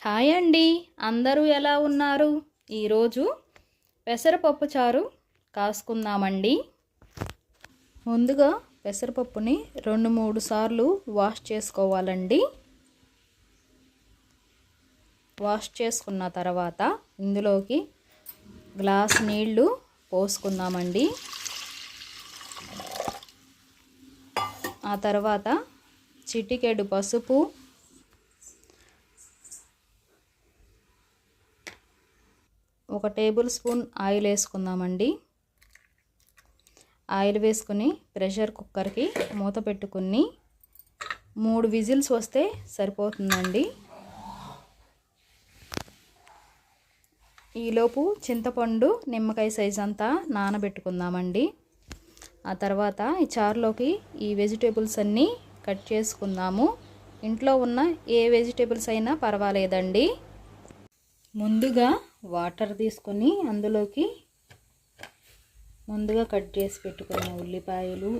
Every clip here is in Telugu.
హాయ్ అండి, అందరూ ఎలా ఉన్నారు? ఈరోజు పెసరపప్పు చారు కాసుకుందామండి. ముందుగా పెసరపప్పుని 2-3 సార్లు వాష్ చేసుకోవాలండి. వాష్ చేసుకున్న తర్వాత ఇందులోకి గ్లాస్ నీళ్లు పోసుకుందామండి. ఆ తర్వాత చిటికెడు పసుపు, 1 టేబుల్ స్పూన్ ఆయిల్ వేసుకుందామండి. ఆయిల్ వేసుకుని ప్రెషర్ కుక్కర్కి మూత పెట్టుకుని 3 విజిల్స్ వస్తే సరిపోతుందండి. ఈలోపు చింతపండు నిమ్మకాయ సైజ్ అంతా నానబెట్టుకుందామండి. ఆ తర్వాత ఈ చారులోకి ఈ వెజిటేబుల్స్ అన్నీ కట్ చేసుకుందాము. ఇంట్లో ఉన్న ఏ వెజిటేబుల్స్ అయినా పర్వాలేదండి. ముందుగా వాటర్ తీసుకొని అందులోకి ముందుగా కట్ చేసి పెట్టుకున్న ఉల్లిపాయలు,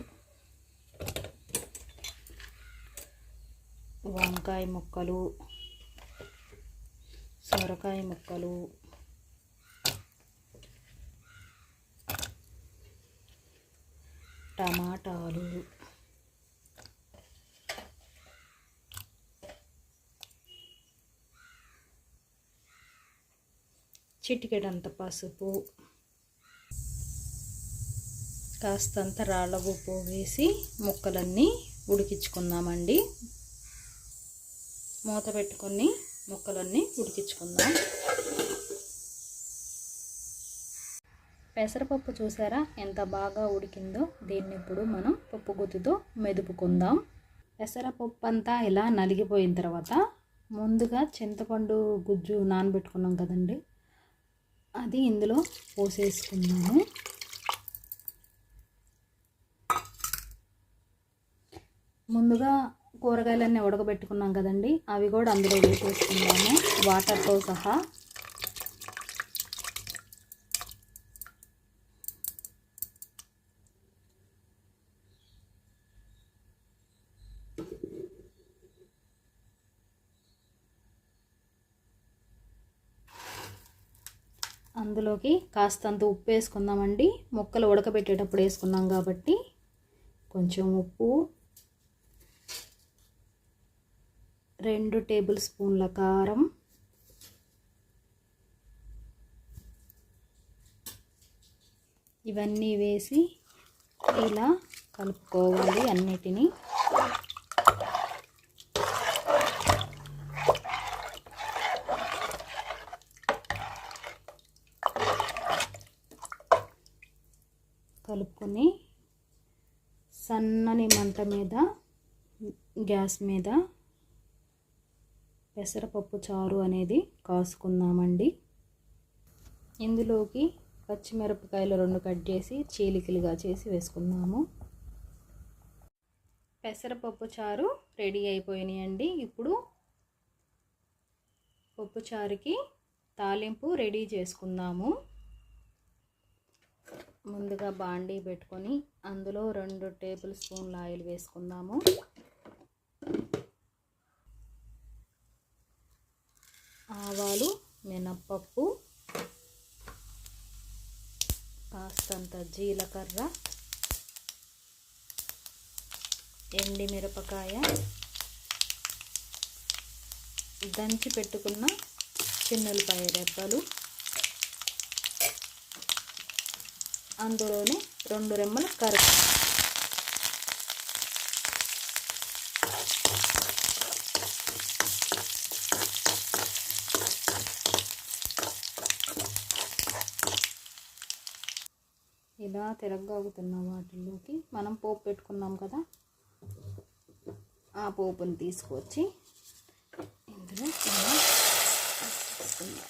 వంకాయ ముక్కలు, సొరకాయ ముక్కలు, టమాటాలు, చిటికెడంత పసుపు, కాస్తంత రాళ్ళ ఉప్పు వేసి ముక్కలన్నీ ఉడికించుకుందామండి. మూత పెట్టుకొని ముక్కలన్నీ ఉడికించుకుందాం. పెసరపప్పు చూసారా ఎంత బాగా ఉడికిందో. దీన్ని ఇప్పుడు మనం పప్పు గుత్తితో మెదుపుకుందాం. పెసరపప్పు అంతా ఇలా నలిగిపోయిన తర్వాత ముందుగా చింతపండు గుజ్జు నానబెట్టుకున్నాం కదండి, అది ఇందులో పోసేసుకుందాము. ముందుగా కూరగాయలన్నీ ఉడకబెట్టుకున్నాం కదండి, అవి కూడా అందులో వేసేసుకుందాము వాటర్తో సహా. అందులోకి కాస్తంత ఉప్పు వేసుకుందామండి. ముక్కలు ఉడకబెట్టేటప్పుడు వేసుకున్నాం కాబట్టి కొంచెం ఉప్పు, 2 టేబుల్ స్పూన్ల కారం, ఇవన్నీ వేసి ఇలా కలుపుకోవాలి అన్నిటినీ. కలుపుకొని సన్నని మంట మీద గ్యాస్ మీద పెసరపప్పు చారు అనేది కాసుకుందామండి. ఇందులోకి పచ్చిమిరపకాయలు 2 కట్ చేసి చీలికలుగా చేసి వేసుకుందాము. పెసరపప్పు చారు రెడీ అయిపోయినాయండి. ఇప్పుడు పప్పు చారుకి తాలింపు రెడీ చేసుకుందాము. ముందుగా బాండీ పెట్టుకొని అందులో 2 టేబుల్ స్పూన్ల ఆయిల్ వేసుకుందాము. ఆవాలు, మినప్పప్పు, కాస్తంత జీలకర్ర, ఎండిమిరపకాయ, దంచి పెట్టుకున్న చిన్నులపాయ రెబ్బలు, అందులోనే 2 రెమ్మల కరివేపాకు, ఇలా తిరగగలుగుతున్న వాటిల్లోకి మనం పోపు పెట్టుకున్నాం కదా, ఆ పోపుని తీసుకొచ్చి ఇందులో వేసుకుందాం.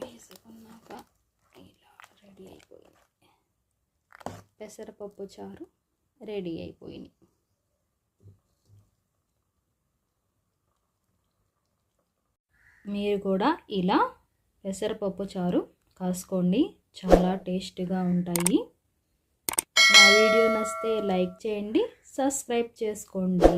వేసుకున్నాక ఇలా రెడీ అయిపోయింది. పెసరపప్పు చారు రెడీ అయిపోయింది. మీరు కూడా ఇలా పెసరపప్పు చారు కాసుకోండి, చాలా టేస్టీగా ఉంటాయి. నా వీడియో నచ్చితే లైక్ చేయండి, సబ్స్క్రైబ్ చేసుకోండి.